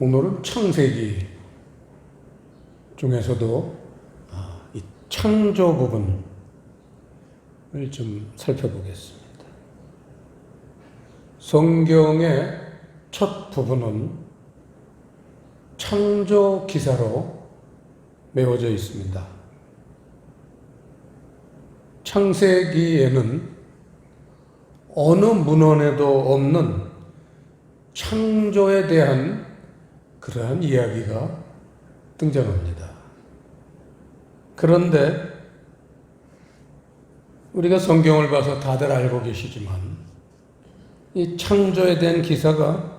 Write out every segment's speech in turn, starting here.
오늘은 창세기 중에서도 이 창조 부분을 좀 살펴보겠습니다. 성경의 첫 부분은 창조 기사로 메워져 있습니다. 창세기에는 어느 문헌에도 없는 창조에 대한 그러한 이야기가 등장합니다. 그런데 우리가 성경을 봐서 다들 알고 계시지만 이 창조에 대한 기사가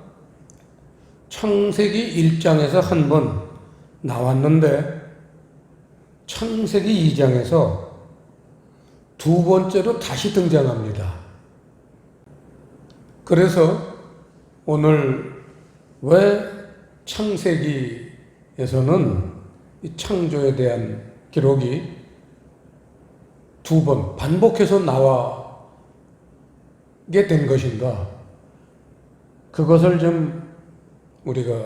창세기 1장에서 한 번 나왔는데 창세기 2장에서 두 번째로 다시 등장합니다. 그래서 오늘 왜 창세기에서는 이 창조에 대한 기록이 두 번 반복해서 나와게 된 것인가? 그것을 좀 우리가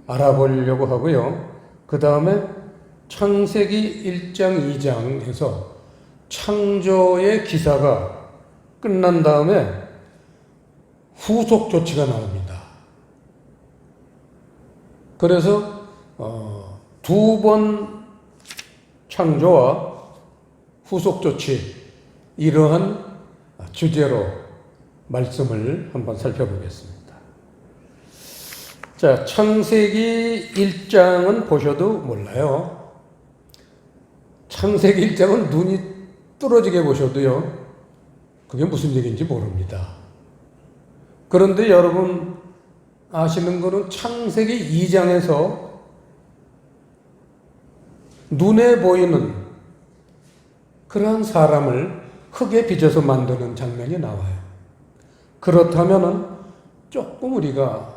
알아보려고 하고요. 그 다음에 창세기 1장, 2장에서 창조의 기사가 끝난 다음에 후속 조치가 나옵니다. 그래서 두 번 창조와 후속 조치, 이러한 주제로 말씀을 한번 살펴보겠습니다. 자, 창세기 1장은 보셔도 몰라요. 창세기 1장은 눈이 뚫어지게 보셔도요, 그게 무슨 얘기인지 모릅니다. 그런데 여러분 아시는 거는 창세기 2장에서 눈에 보이는 그러한 사람을 흙에 빚어서 만드는 장면이 나와요. 그렇다면은 조금 우리가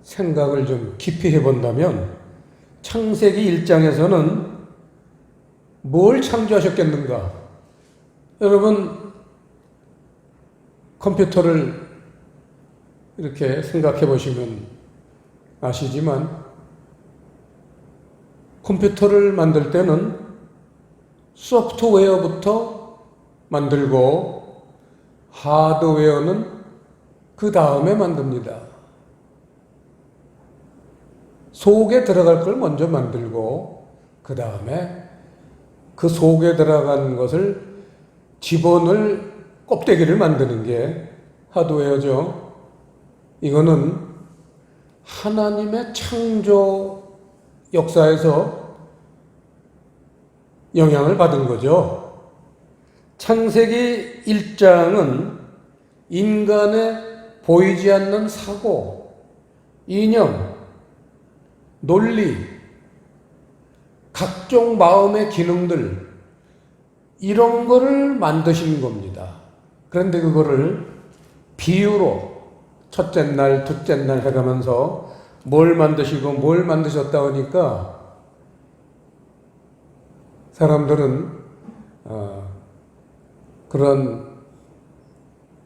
생각을 좀 깊이 해본다면 창세기 1장에서는 뭘 창조하셨겠는가? 여러분 컴퓨터를 이렇게 생각해 보시면 아시지만 컴퓨터를 만들 때는 소프트웨어부터 만들고 하드웨어는 그 다음에 만듭니다. 속에 들어갈 걸 먼저 만들고 그 다음에 그 속에 들어간 것을 집어넣을 껍데기를 만드는 게 하드웨어죠. 이거는 하나님의 창조 역사에서 영향을 받은 거죠. 창세기 1장은 인간의 보이지 않는 사고, 이념, 논리, 각종 마음의 기능들, 이런 거를 만드신 겁니다. 그런데 그거를 비유로 첫째 날, 둘째 날 해가면서 뭘 만드시고 뭘 만드셨다 하니까 사람들은 그런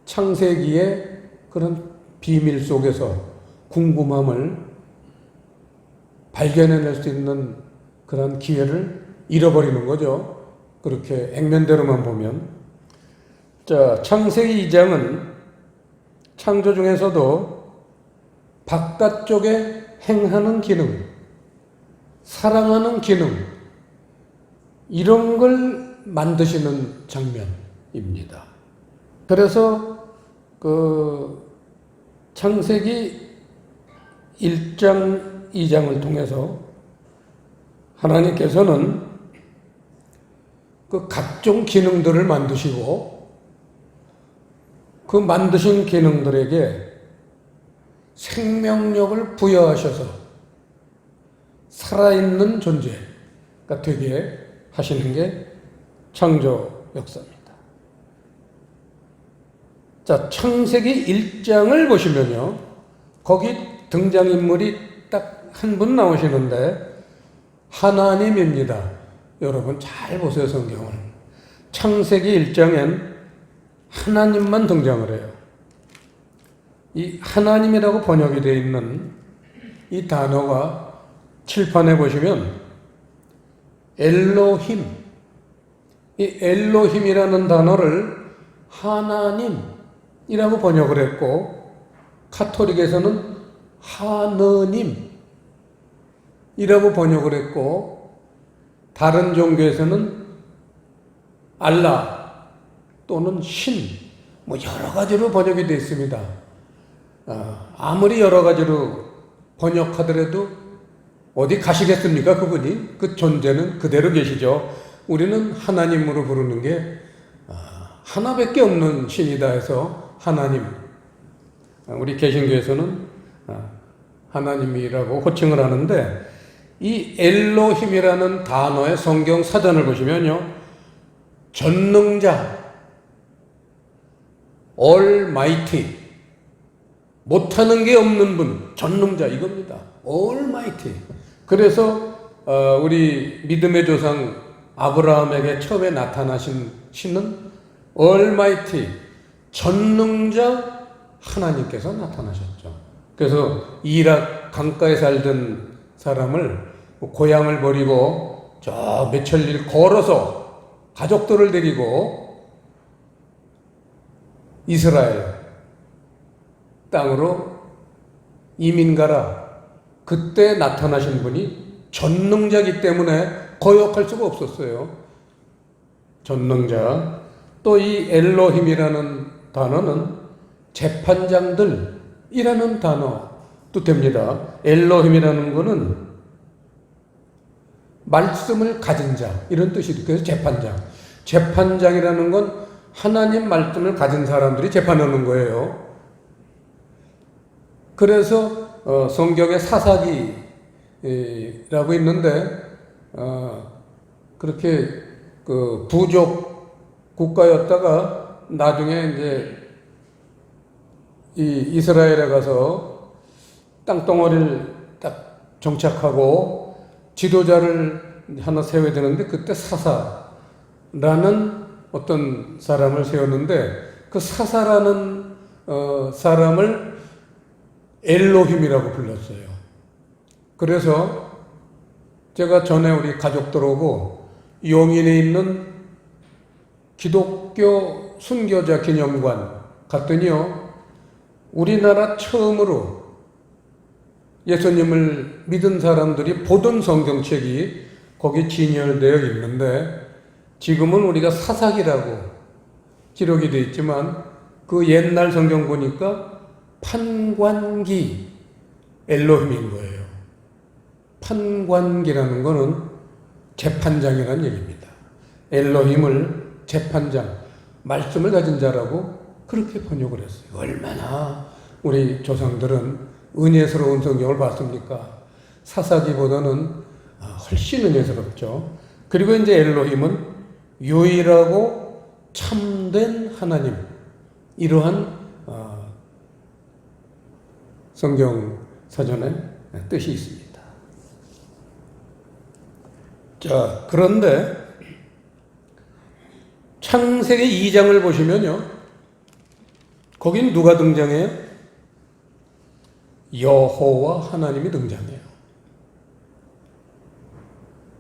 창세기의 그런 비밀 속에서 궁금함을 발견해낼 수 있는 그런 기회를 잃어버리는 거죠. 그렇게 액면대로만 보면. 자, 창세기 2장은 창조 중에서도 바깥쪽에 행하는 기능, 사랑하는 기능, 이런 걸 만드시는 장면입니다. 그래서 창세기 1장, 2장을 통해서 하나님께서는 그 각종 기능들을 만드시고 그 만드신 기능들에게 생명력을 부여하셔서 살아있는 존재가 되게 하시는 게 창조 역사입니다. 자, 창세기 1장을 보시면요, 거기 등장인물이 딱 한 분 나오시는데 하나님입니다. 여러분 잘 보세요, 성경을. 창세기 1장엔 하나님만 등장을 해요. 이 하나님이라고 번역이 되어 있는 이 단어가 칠판에 보시면 엘로힘, 이 엘로힘이라는 단어를 하나님이라고 번역을 했고, 카톨릭에서는 하느님이라고 번역을 했고, 다른 종교에서는 알라 또는 신, 뭐 여러 가지로 번역이 되어 있습니다. 아무리 여러 가지로 번역하더라도 어디 가시겠습니까? 그분이 그 존재는 그대로 계시죠. 우리는 하나님으로 부르는 게 하나밖에 없는 신이다 해서 하나님, 우리 개신교에서는 하나님이라고 호칭을 하는데, 이 엘로힘이라는 단어의 성경 사전을 보시면요, 전능자, Almighty, 못하는 게 없는 분, 전능자 이겁니다. Almighty. 그래서 우리 믿음의 조상 아브라함에게 처음에 나타나신 신은 Almighty, 전능자 하나님께서 나타나셨죠. 그래서 이락 강가에 살던 사람을 고향을 버리고 저 몇천리 걸어서 가족들을 데리고 이스라엘 땅으로 이민 가라. 그때 나타나신 분이 전능자이기 때문에 거역할 수가 없었어요. 전능자. 또 이 엘로힘이라는 단어는 재판장들이라는 단어도 됩니다. 엘로힘이라는 거는 말씀을 가진 자 이런 뜻이죠. 그래서 재판장. 재판장이라는 건 하나님 말씀을 가진 사람들이 재판하는 거예요. 그래서 성경에 사사기라고 있는데 그렇게 그 부족 국가였다가 나중에 이제 이 이스라엘에 가서 땅덩어리를 딱 정착하고 지도자를 하나 세워야 되는데, 그때 사사라는 어떤 사람을 세웠는데, 그 사사라는 사람을 엘로힘이라고 불렀어요. 그래서 제가 전에 우리 가족들하고 용인에 있는 기독교 순교자 기념관 갔더니요, 우리나라 처음으로 예수님을 믿은 사람들이 보던 성경책이 거기 진열되어 있는데, 지금은 우리가 사사기라고 기록이 되어 있지만 그 옛날 성경 보니까 판관기 엘로힘인 거예요. 판관기라는 거는 재판장이라는 얘기입니다. 엘로힘을 재판장, 말씀을 가진 자라고 그렇게 번역을 했어요. 얼마나 우리 조상들은 은혜스러운 성경을 봤습니까? 사사기보다는 훨씬 은혜스럽죠. 그리고 이제 엘로힘은 유일하고 참된 하나님, 이러한 성경 사전에 뜻이 있습니다. 자, 그런데 창세기 2장을 보시면요, 거긴 누가 등장해요? 여호와 하나님이 등장해요.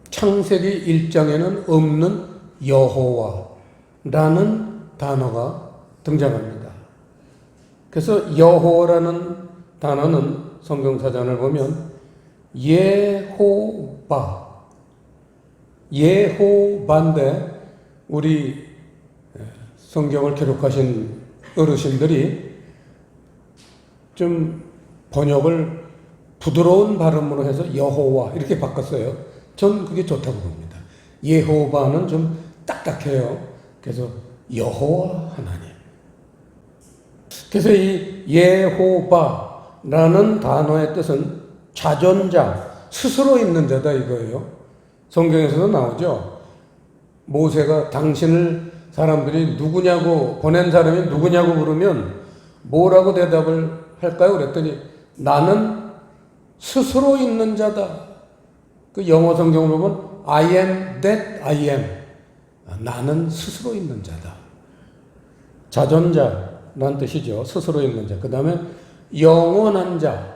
창세기 1장에는 없는 여호와라는 단어가 등장합니다. 그래서 여호와라는 단어는 성경사전을 보면 예호바인데, 우리 성경을 기록하신 어르신들이 좀 번역을 부드러운 발음으로 해서 여호와 이렇게 바꿨어요. 전 그게 좋다고 봅니다. 예호바는 좀 딱딱해요. 그래서 여호와 하나님. 그래서 이 예호바라는 단어의 뜻은 자존자, 스스로 있는 자다 이거예요. 성경에서도 나오죠. 모세가 당신을 사람들이 누구냐고, 보낸 사람이 누구냐고 물으면 뭐라고 대답을 할까요? 그랬더니 나는 스스로 있는 자다. 그 영어 성경을 보면 I am that I am. 나는 스스로 있는 자다. 자존자라는 뜻이죠. 스스로 있는 자. 그 다음에 영원한 자.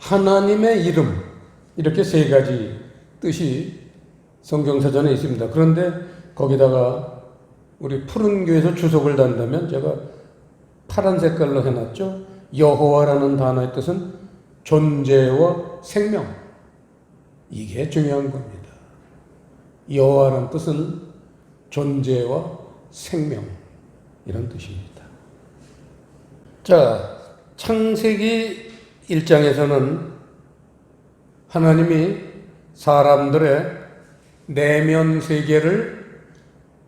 하나님의 이름, 이렇게 세 가지 뜻이 성경사전에 있습니다. 그런데 거기다가 우리 푸른 교에서 주석을 단다면 제가 파란 색깔로 해놨죠. 여호와라는 단어의 뜻은 존재와 생명. 이게 중요한 겁니다. 여호와라는 뜻은 존재와 생명, 이런 뜻입니다. 자, 창세기 1장에서는 하나님이 사람들의 내면 세계를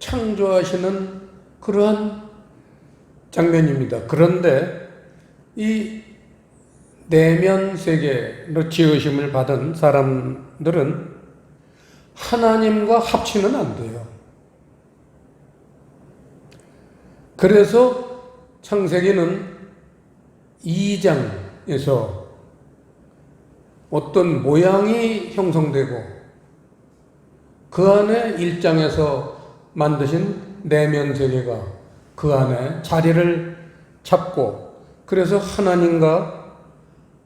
창조하시는 그러한 장면입니다. 그런데 이 내면 세계로 지으심을 받은 사람들은 하나님과 합치면 안 돼요. 그래서 창세기는 2장에서 어떤 모양이 형성되고 그 안에 1장에서 만드신 내면 세계가 그 안에 자리를 잡고 그래서 하나님과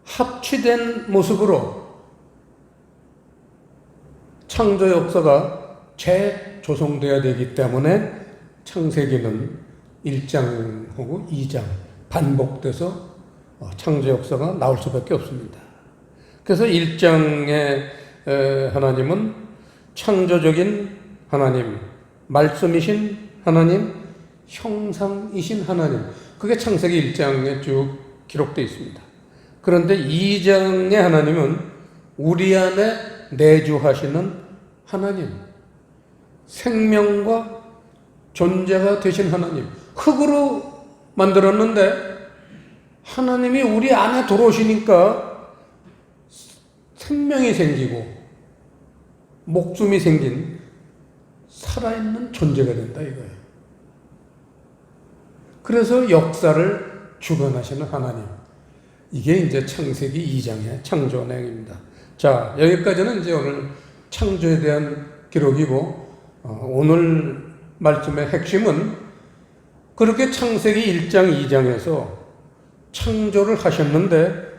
합치된 모습으로 창조 역사가 재조성되어야 되기 때문에 창세기는 1장하고 2장 반복돼서 창조 역사가 나올 수밖에 없습니다. 그래서 1장에 하나님은 창조적인 하나님, 말씀이신 하나님, 형상이신 하나님, 그게 창세기 1장에 쭉 기록되어 있습니다. 그런데 2장의 하나님은 우리 안에 내주하시는 하나님, 생명과 존재가 되신 하나님, 흙으로 만들었는데 하나님이 우리 안에 들어오시니까 생명이 생기고 목숨이 생긴 살아있는 존재가 된다 이거예요. 그래서 역사를 주관하시는 하나님. 이게 이제 창세기 2장의 창조 내용입니다. 자, 여기까지는 이제 오늘 창조에 대한 기록이고, 오늘 말씀의 핵심은 그렇게 창세기 1장, 2장에서 창조를 하셨는데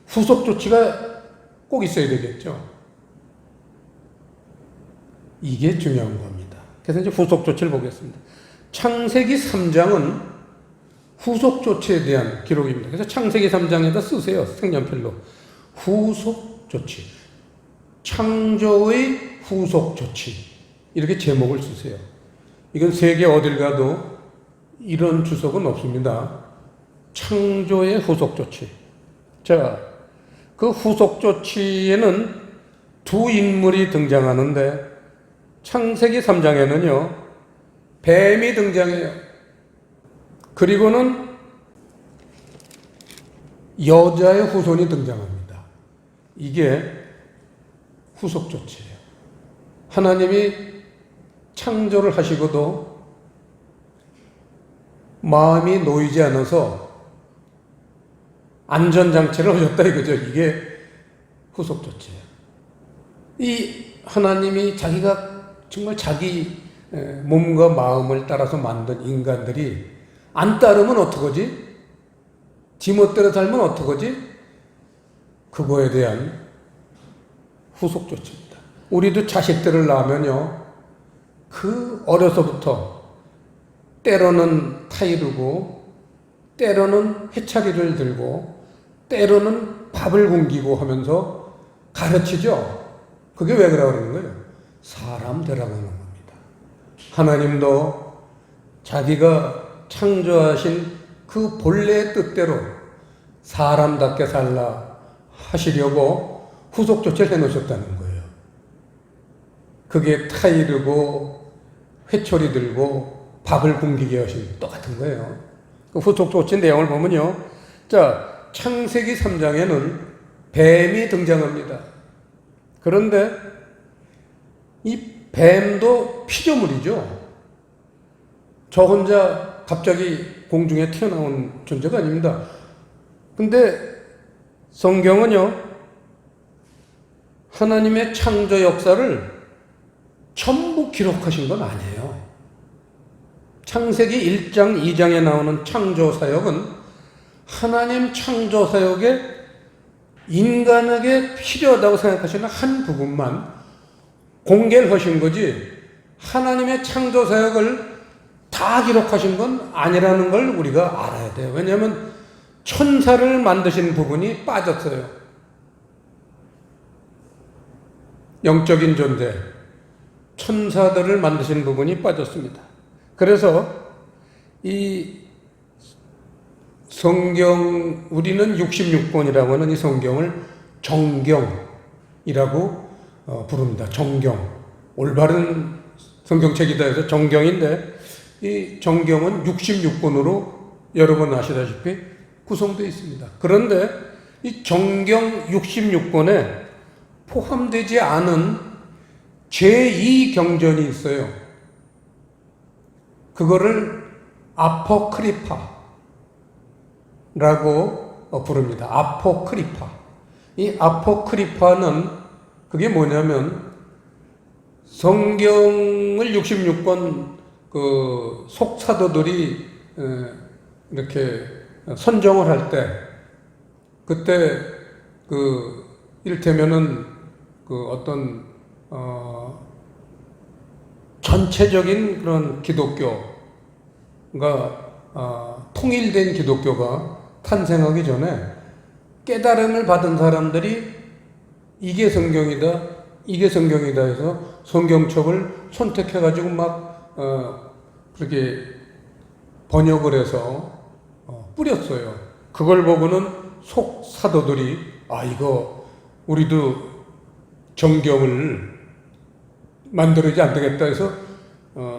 후속 조치가 꼭 있어야 되겠죠. 이게 중요한 겁니다. 그래서 이제 후속 조치를 보겠습니다. 창세기 3장은 후속 조치에 대한 기록입니다. 그래서 창세기 3장에다 쓰세요. 색연필로. 후속 조치. 창조의 후속 조치. 이렇게 제목을 쓰세요. 이건 세계 어딜 가도 이런 주석은 없습니다. 창조의 후속 조치. 자, 그 후속 조치에는 두 인물이 등장하는데 창세기 3장에는요, 뱀이 등장해요. 그리고는 여자의 후손이 등장합니다. 이게 후속 조치예요. 하나님이 창조를 하시고도 마음이 놓이지 않아서 안전장치를 하셨다 이거죠. 이게 후속 조치예요. 이 하나님이 자기가 정말 자기 몸과 마음을 따라서 만든 인간들이 안 따르면 어떡하지? 지멋대로 살면 어떡하지? 그거에 대한 후속 조치입니다. 우리도 자식들을 낳으면요, 그 어려서부터 때로는 타이르고 때로는 해차리를 들고 때로는 밥을 굶기고 하면서 가르치죠. 그게 왜 그러고 그러는 거예요? 사람 되라고 하는 겁니다. 하나님도 자기가 창조하신 그 본래의 뜻대로 사람답게 살라 하시려고 후속 조치를 해놓으셨다는 거예요. 그게 타이르고 회초리 들고 밥을 굶기게 하신 똑같은 거예요. 그 후속 조치 내용을 보면요. 자, 창세기 3장에는 뱀이 등장합니다. 그런데 이 뱀도 피조물이죠. 저 혼자 갑자기 공중에 튀어나온 존재가 아닙니다. 근데 성경은요, 하나님의 창조 역사를 전부 기록하신 건 아니에요. 창세기 1장, 2장에 나오는 창조 사역은 하나님 창조 사역의 인간에게 필요하다고 생각하시는 한 부분만 공개를 하신 거지 하나님의 창조 사역을 다 기록하신 건 아니라는 걸 우리가 알아야 돼요. 왜냐하면 천사를 만드신 부분이 빠졌어요. 영적인 존재, 천사들을 만드신 부분이 빠졌습니다. 그래서 이 성경, 우리는 66권이라고 하는 이 성경을 정경이라고 부릅니다. 정경. 올바른 성경책이다 해서 정경인데 이 정경은 66권으로 여러분 아시다시피 구성되어 있습니다. 그런데 이 정경 66권에 포함되지 않은 제2경전이 있어요. 그거를 아포크리파라고 부릅니다. 아포크리파. 이 아포크리파는 그게 뭐냐면 성경을 66권 그 속사도들이 이렇게 선정을 할 때 그때 그 이를테면은 그 어떤 전체적인 그런 기독교가 통일된 기독교가 탄생하기 전에 깨달음을 받은 사람들이 이게 성경이다, 이게 성경이다 해서 성경책을 선택해가지고 막 그렇게 번역을 해서 뿌렸어요. 그걸 보고는 속 사도들이 이거 우리도 정경을 만들어야지 안 되겠다 해서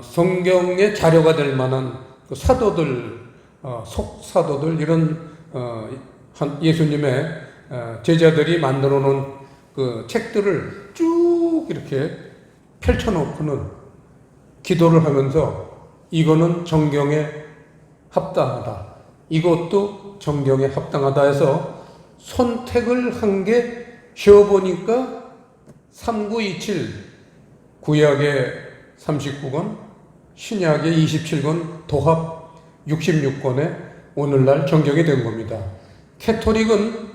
성경의 자료가 될 만한 그 사도들, 속 사도들 이런 예수님의 제자들이 만들어 놓은 그 책들을 쭉 이렇게 펼쳐놓고는 기도를 하면서 이거는 정경에 합당하다. 이것도 정경에 합당하다 해서 선택을 한 게 쉬어보니까 3927 구약의 39권, 신약의 27권, 도합 66권에 오늘날 정경이 된 겁니다. 캐토릭은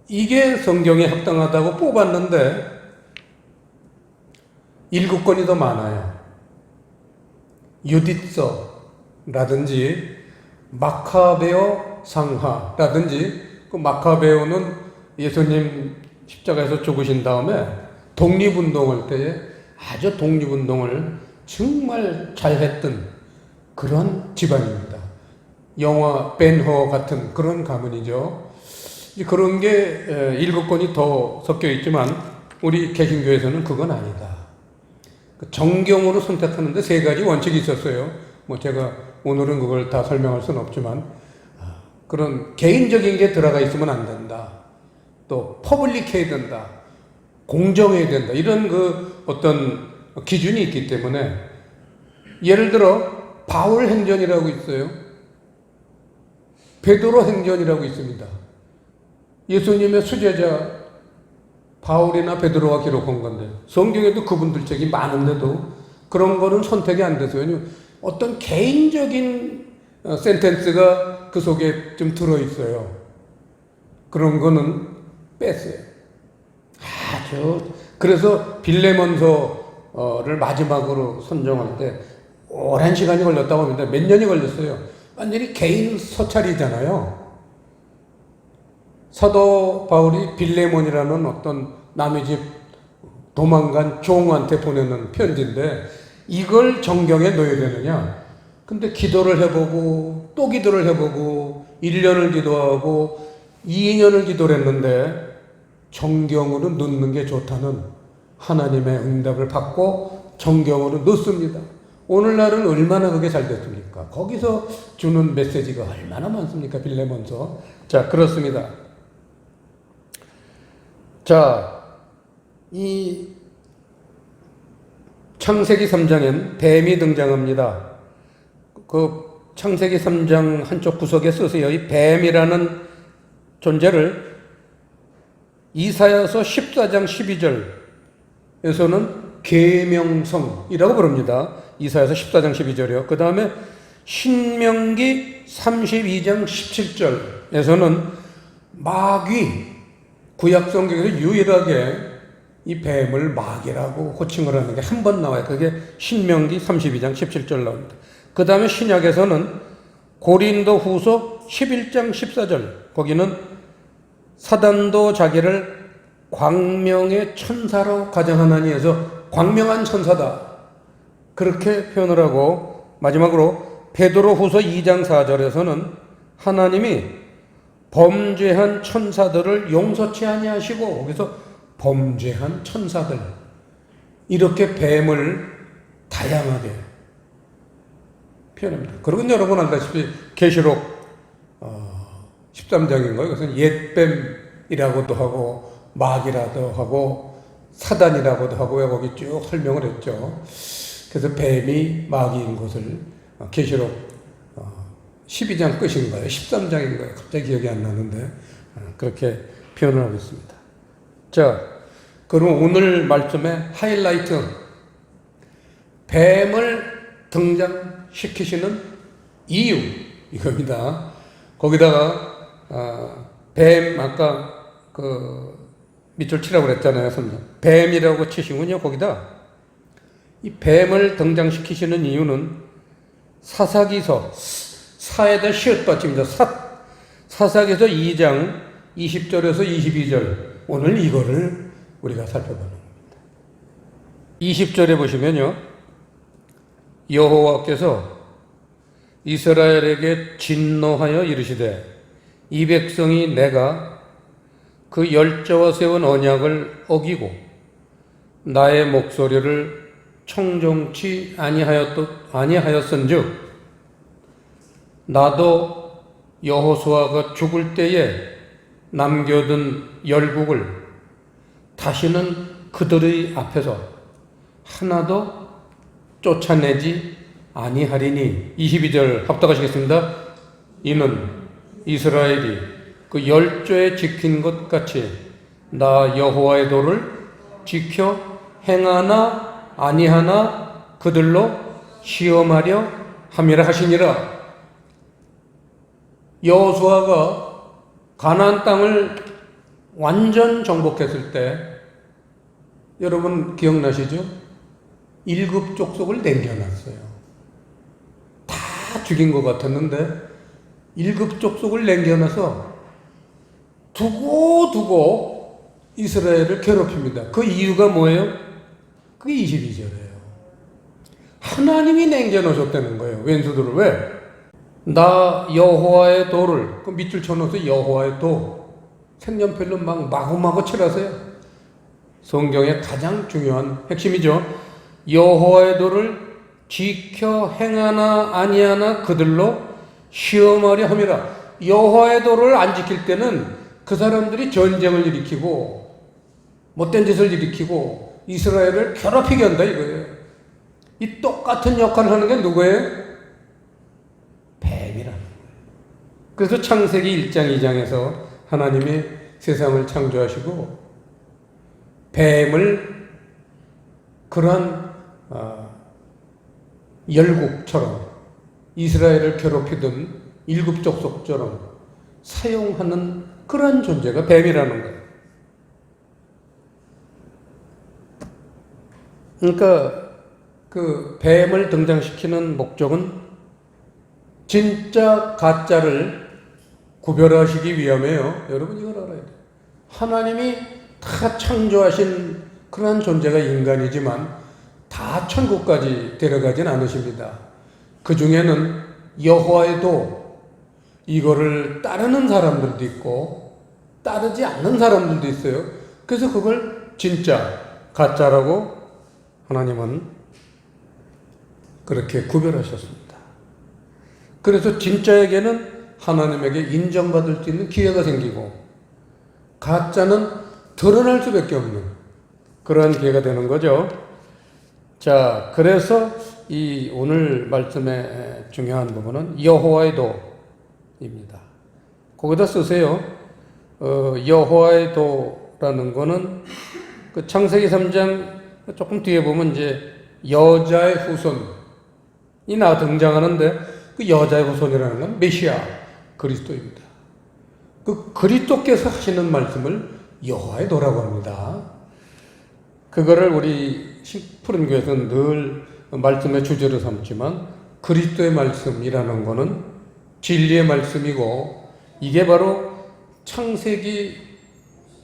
이게 성경에 합당하다고 뽑았는데 7권이 더 많아요. 유디서라든지 마카베오 상하라든지 그 마카베오는 예수님 십자가에서 죽으신 다음에 독립운동할 때에 아주 독립운동을 정말 잘했던 그런 집안입니다. 영화 벤허 같은 그런 가문이죠. 그런 게 7권이 더 섞여 있지만 우리 개신교에서는 그건 아니다. 정경으로 선택하는데 3가지 원칙이 있었어요. 뭐 제가 오늘은 그걸 다 설명할 수는 없지만 그런 개인적인 게 들어가 있으면 안 된다. 또 퍼블릭해야 된다. 공정해야 된다. 이런 그 어떤 기준이 있기 때문에 예를 들어 바울 행전이라고 있어요. 베드로 행전이라고 있습니다. 예수님의 수제자 바울이나 베드로가 기록한 건데 성경에도 그분들 책이 많은데도 그런 거는 선택이 안 돼서 왜냐면 어떤 개인적인 센텐스가 그 속에 좀 들어있어요. 그런 거는 뺐어요. 그래서 빌레몬서를 마지막으로 선정할 때 오랜 시간이 걸렸다고 합니다. 몇 년이 걸렸어요. 완전히 개인 서찰이잖아요. 사도 바울이 빌레몬이라는 어떤 남의 집 도망간 종한테 보내는 편지인데 이걸 정경에 넣어야 되느냐? 근데 기도를 해보고 또 기도를 해보고 1년을 기도하고 2년을 기도를 했는데 정경으로 넣는 게 좋다는 하나님의 응답을 받고 정경으로 넣습니다. 오늘날은 얼마나 그게 잘 됐습니까? 거기서 주는 메시지가 얼마나 많습니까? 빌레몬서. 자, 그렇습니다. 자, 이 창세기 3장엔 뱀이 등장합니다. 그 창세기 3장 한쪽 구석에 쓰세요. 이 뱀이라는 존재를 이사야서 14장 12절에서는 계명성이라고 부릅니다. 이사야서 14장 12절이요. 그 다음에 신명기 32장 17절에서는 마귀, 구약 성경에서 유일하게 이 뱀을 마귀라고 호칭을 하는 게 한 번 나와요. 그게 신명기 32장 17절 나옵니다. 그 다음에 신약에서는 고린도 후서 11장 14절, 거기는 사단도 자기를 광명의 천사로 가정하나니 해서 광명한 천사다, 그렇게 표현을 하고, 마지막으로 베드로 후서 2장 4절에서는 하나님이 범죄한 천사들을 용서치 아니하시고, 거기서 범죄한 천사들, 이렇게 뱀을 다양하게 표현합니다. 그리고 여러분 알다시피 계시록 13장인가요? 그것은 옛뱀이라고도 하고 마귀라도 하고 사단이라고도 하고 거기 쭉 설명을 했죠. 그래서 뱀이 마귀인 것을 계시록 12장 끝인가요? 13장인가요? 갑자기 기억이 안 나는데 그렇게 표현을 하고 있습니다. 자, 그럼 오늘 말씀의 하이라이트, 뱀을 등장시키시는 이유, 이겁니다. 거기다가 뱀, 아까 밑줄 치라고 그랬잖아요, 선생. 뱀이라고 치시군요, 거기다. 이 뱀을 등장시키시는 이유는 사사기서, 사에다 시옷 받침입니다. 사사기서 2장 20절에서 22절. 오늘 이거를 우리가 살펴보는 겁니다. 20절에 보시면요, 여호와께서 이스라엘에게 진노하여 이르시되 이 백성이 내가 그 열조와 세운 언약을 어기고 나의 목소리를 청종치 아니하였은즉 나도 여호수아가 죽을 때에 남겨둔 열국을 다시는 그들의 앞에서 하나도 쫓아내지 아니하리니. 22절 합독하시겠습니다. 이는 이스라엘이 그 열조에 지킨 것 같이 나 여호와의 도를 지켜 행하나 아니하나 그들로 시험하려 함이라 하시니라. 여호수아가 가나안 땅을 완전 정복했을 때, 여러분 기억나시죠? 7 족속을 남겨놨어요. 다 죽인 것 같았는데 7 족속을 남겨놔서 두고 이스라엘을 괴롭힙니다. 그 이유가 뭐예요? 그게 22절이에요. 하나님이 남겨놓으셨다는 거예요. 왼수들을. 왜? 나 여호와의 도를, 그 밑줄 쳐놓아서 여호와의 도, 색연필로 막 마구마구 칠하세요. 성경의 가장 중요한 핵심이죠. 여호와의 도를 지켜 행하나 아니하나 그들로 시험하려 함이라. 여호와의 도를 안 지킬 때는 그 사람들이 전쟁을 일으키고 못된 짓을 일으키고 이스라엘을 괴롭히게 한다 이거예요. 이 똑같은 역할을 하는 게 누구예요? 뱀이라는 거예요. 그래서 창세기 1장 2장에서 하나님이 세상을 창조하시고 뱀을 그러한 열국처럼 이스라엘을 괴롭히던 7 족속처럼 사용하는 그런 존재가 뱀이라는 거예요. 그러니까 그 뱀을 등장시키는 목적은 진짜 가짜를 구별하시기 위함이에요. 여러분 이걸 알아야 돼요. 하나님이 다 창조하신 그런 존재가 인간이지만 다 천국까지 데려가진 않으십니다. 그 중에는 여호와의 도, 이거를 따르는 사람들도 있고 따르지 않는 사람들도 있어요. 그래서 그걸 진짜, 가짜라고 하나님은 그렇게 구별하셨습니다. 그래서 진짜에게는 하나님에게 인정받을 수 있는 기회가 생기고 가짜는 드러날 수밖에 없는 그러한 기회가 되는 거죠. 자, 그래서 이 오늘 말씀의 중요한 부분은 여호와의 도입니다. 거기다 쓰세요. 여호와의 도라는 거는 그 창세기 3장 조금 뒤에 보면 이제 여자의 후손이 등장하는데 그 여자의 후손이라는 건 메시아 그리스도입니다. 그 그리스도께서 하시는 말씀을 여호와의 도라고 합니다. 그거를 우리 푸른교에서는 늘 말씀의 주제로 삼지만 그리스도의 말씀이라는 것은 진리의 말씀이고 이게 바로 창세기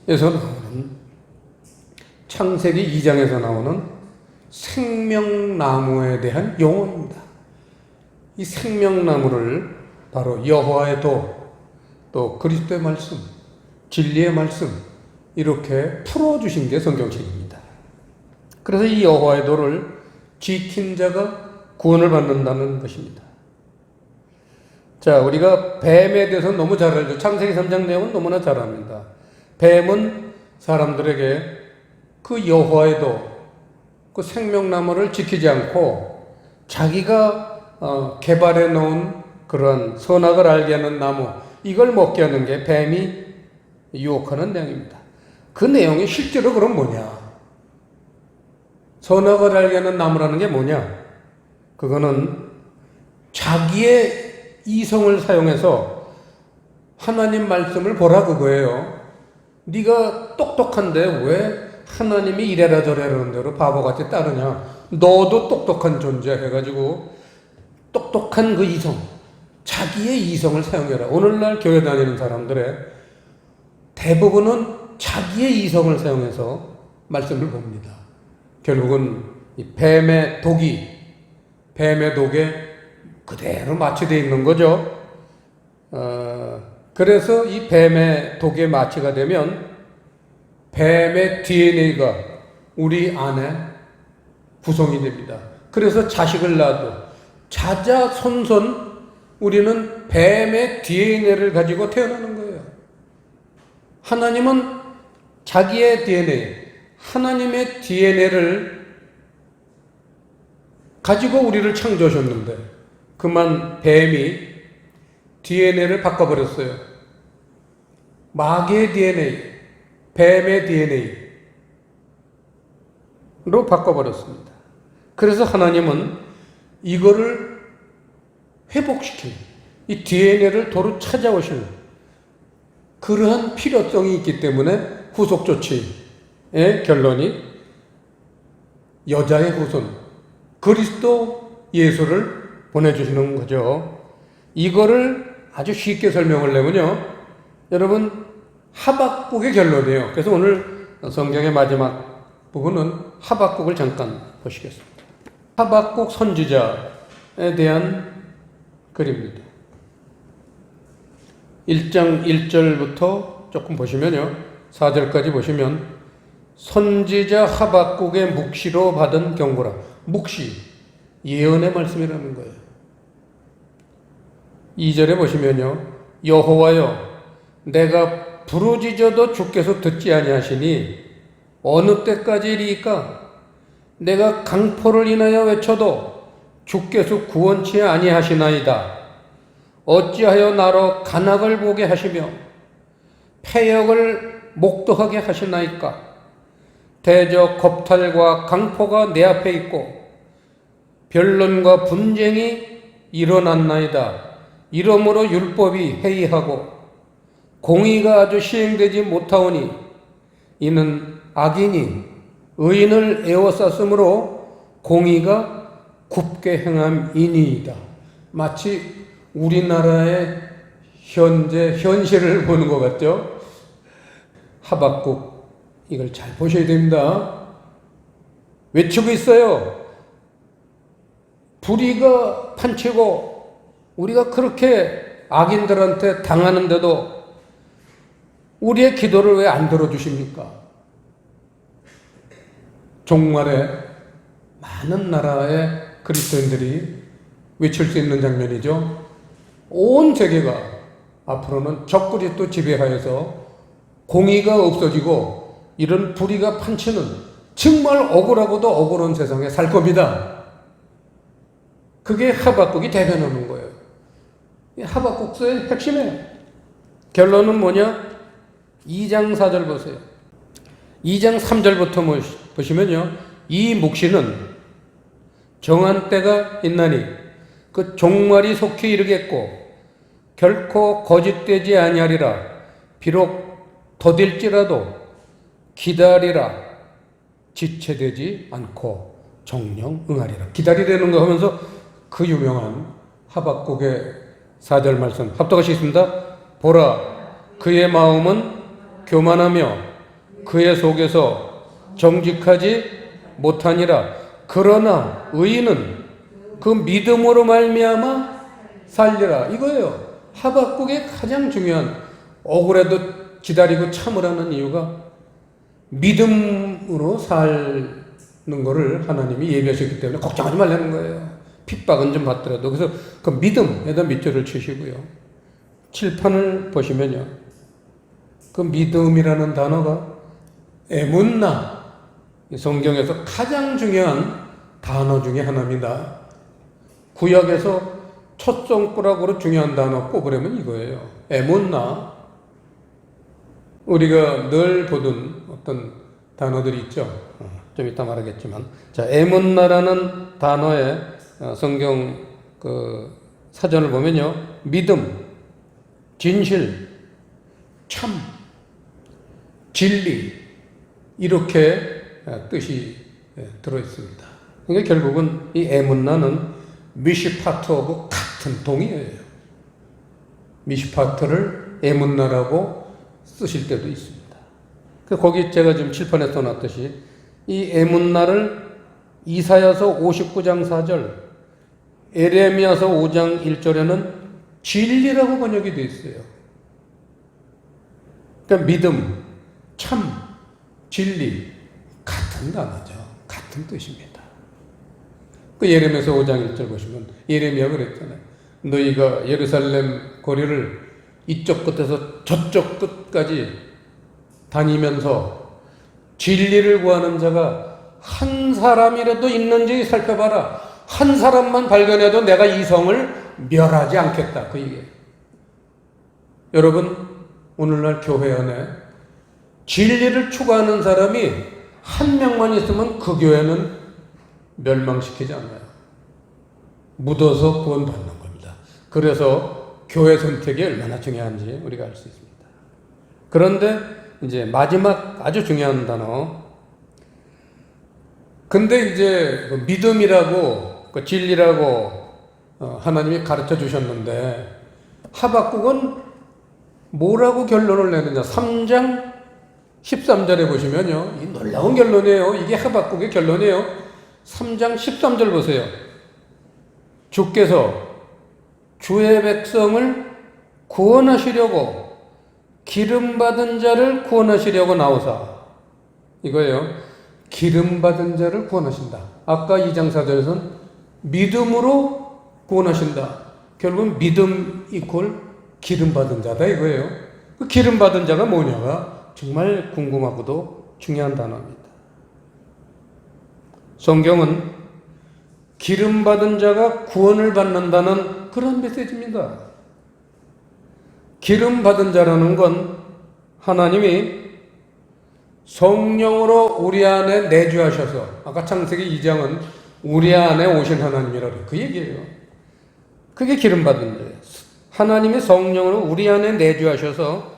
2장에서 나오는 생명나무에 대한 용어입니다. 이 생명나무를 바로 여호와의 도, 또 그리스도의 말씀, 진리의 말씀 이렇게 풀어주신 게 성경책입니다. 그래서 이 여호와의 도를 지킨 자가 구원을 받는다는 것입니다. 자, 우리가 뱀에 대해서 너무 잘 알죠. 창세기 3장 내용은 너무나 잘 압니다. 뱀은 사람들에게 그 여호와의 도, 그 생명나무를 지키지 않고 자기가 개발해 놓은 그런 선악을 알게 하는 나무, 이걸 먹게 하는 게 뱀이 유혹하는 내용입니다. 그 내용이 실제로 그럼 뭐냐? 선악을 알게 하는 나무라는 게 뭐냐? 그거는 자기의 이성을 사용해서 하나님 말씀을 보라 그거예요. 네가 똑똑한데 왜 하나님이 이래라 저래라는 대로 바보같이 따르냐? 너도 똑똑한 존재 해가지고 똑똑한 그 이성, 자기의 이성을 사용해라. 오늘날 교회 다니는 사람들의 대부분은 자기의 이성을 사용해서 말씀을 봅니다. 결국은 이 뱀의 독에 그대로 마취되어 있는 거죠. 그래서 이 뱀의 독에 마취가 되면 뱀의 DNA가 우리 안에 구성이 됩니다. 그래서 자식을 낳아도 자자손손 우리는 뱀의 DNA를 가지고 태어나는 거예요. 하나님은 자기의 DNA, 하나님의 DNA를 가지고 우리를 창조하셨는데 그만 뱀이 DNA를 바꿔버렸어요. 마귀의 DNA, 뱀의 DNA로 바꿔버렸습니다. 그래서 하나님은 이거를 회복시키는, 이 DNA를 도로 찾아오시는 그러한 필요성이 있기 때문에 후속 조치의 결론이 여자의 후손, 그리스도 예수를 보내주시는 거죠. 이거를 아주 쉽게 설명을 내면요, 여러분 하박국의 결론이에요. 그래서 오늘 성경의 마지막 부분은 하박국을 잠깐 보시겠습니다. 하박국 선지자에 대한 글입니다. 1장 1절부터 조금 보시면요, 4절까지 보시면 선지자 하박국의 묵시로 받은 경고라. 묵시, 예언의 말씀이라는 거예요. 2절에 보시면요, 여호와여 내가 부르짖어도 주께서 듣지 아니하시니 어느 때까지리이까? 내가 강포를 인하여 외쳐도 주께서 구원치 아니하시나이다. 어찌하여 나로 간악을 보게 하시며 패역을 목도하게 하시나이까? 대저 겁탈과 강포가 내 앞에 있고 변론과 분쟁이 일어났나이다. 이러므로 율법이 해이하고 공의가 아주 시행되지 못하오니 이는 악인이 의인을 에워쌌으므로 공의가 굽게 행함이니이다. 마치 우리나라의 현재 현실을 보는 것 같죠? 하박국, 이걸 잘 보셔야 됩니다. 외치고 있어요. 불의가 판치고 우리가 그렇게 악인들한테 당하는데도 우리의 기도를 왜 안 들어주십니까? 종말에 많은 나라의 그리스도인들이 외칠 수 있는 장면이죠. 온 세계가 앞으로는 적그리스도 지배하여서 공의가 없어지고 이런 불의가 판치는 정말 억울하고도 억울한 세상에 살 겁니다. 그게 하박국이 대변하는 거예요. 하박국서의 핵심이에요. 결론은 뭐냐? 2장 4절 보세요. 2장 3절부터 보시면요, 이 묵시는 정한 때가 있나니 그 종말이 속히 이르겠고 결코 거짓되지 아니하리라. 비록 더딜지라도 기다리라 지체되지 않고 정령 응하리라. 기다리라는 거 하면서 그 유명한 하박국의 4절 말씀 합독하시겠습니다. 보라 그의 마음은 교만하며 그의 속에서 정직하지 못하니라. 그러나 의인은 그 믿음으로 말미암아 살리라. 이거예요. 하박국의 가장 중요한, 억울해도 기다리고 참으라는 이유가 믿음으로 사는 거를 하나님이 예비하셨기 때문에 걱정하지 말라는 거예요. 핍박은 좀 받더라도. 그래서 그 믿음에다 밑줄을 치시고요. 칠판을 보시면요, 그 믿음이라는 단어가 에문나, 성경에서 가장 중요한 단어 중에 하나입니다. 구약에서 첫 손가락으로 중요한 단어 꼽으려면 이거예요. 에문나. 우리가 늘 보던 어떤 단어들이 있죠. 좀 이따 말하겠지만. 자, 에문나라는 단어의 성경 그 사전을 보면요, 믿음, 진실, 참, 진리, 이렇게 뜻이 들어 있습니다. 그러니까 결국은 이 에문나는 미시파트하고 같은 동의어예요. 미시파트를 에문나라고 쓰실 때도 있습니다. 거기 제가 지금 칠판에 써놨듯이 이 에문나를 이사야서 59장 4절, 에레미야서 5장 1절에는 진리라고 번역이 되어 있어요. 그러니까 믿음, 참, 진리, 같은 단어죠. 같은 뜻입니다. 그 예레미야서 5장 1절 보시면 예레미야가 그랬잖아요. 너희가 예루살렘 거리를 이쪽 끝에서 저쪽 끝까지 다니면서 진리를 구하는 자가 한 사람이라도 있는지 살펴봐라. 한 사람만 발견해도 내가 이 성을 멸하지 않겠다. 그 얘기예요. 여러분, 오늘날 교회 안에 진리를 추구하는 사람이 한 명만 있으면 그 교회는 멸망시키지 않아요. 묻어서 구원받는 겁니다. 그래서 교회 선택이 얼마나 중요한지 우리가 알 수 있습니다. 그런데 이제 마지막 아주 중요한 단어. 근데 이제 그 믿음이라고, 그 진리라고 하나님이 가르쳐 주셨는데, 하박국은 뭐라고 결론을 내느냐. 3장 13절에 보시면요, 이 놀라운 결론이에요. 이게 하박국의 결론이에요. 3장 13절 보세요. 주께서 주의 백성을 구원하시려고 기름받은 자를 구원하시려고 나오사. 이거예요. 기름받은 자를 구원하신다. 아까 2장 4절에서는 믿음으로 구원하신다. 결국은 믿음 이퀄 기름받은 자다 이거예요. 그 기름받은 자가 뭐냐가 정말 궁금하고도 중요한 단어입니다. 성경은 기름받은 자가 구원을 받는다는 그런 메시지입니다. 기름받은 자라는 건 하나님이 성령으로 우리 안에 내주하셔서, 아까 창세기 2장은 우리 안에 오신 하나님이라고 그 얘기예요. 그게 기름받은 자예요. 하나님이 성령으로 우리 안에 내주하셔서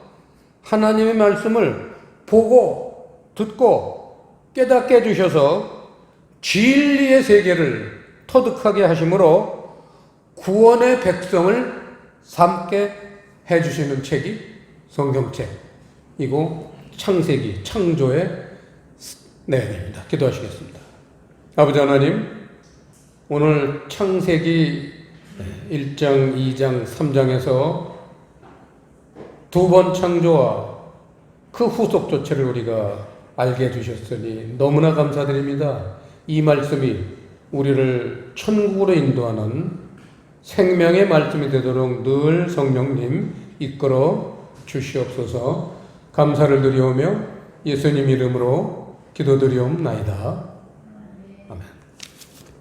하나님의 말씀을 보고 듣고 깨닫게 해주셔서 진리의 세계를 터득하게 하심으로 구원의 백성을 삼게 해주시는 책이 성경책이고 창세기, 창조의 내용입니다. 기도하시겠습니다. 아버지 하나님, 오늘 창세기 1장, 2장, 3장에서 두 번 창조와 그 후속 조치를 우리가 알게 해주셨으니 너무나 감사드립니다. 이 말씀이 우리를 천국으로 인도하는 생명의 말씀이 되도록 늘 성령님 이끌어 주시옵소서. 감사를 드리오며 예수님 이름으로 기도드리옵나이다.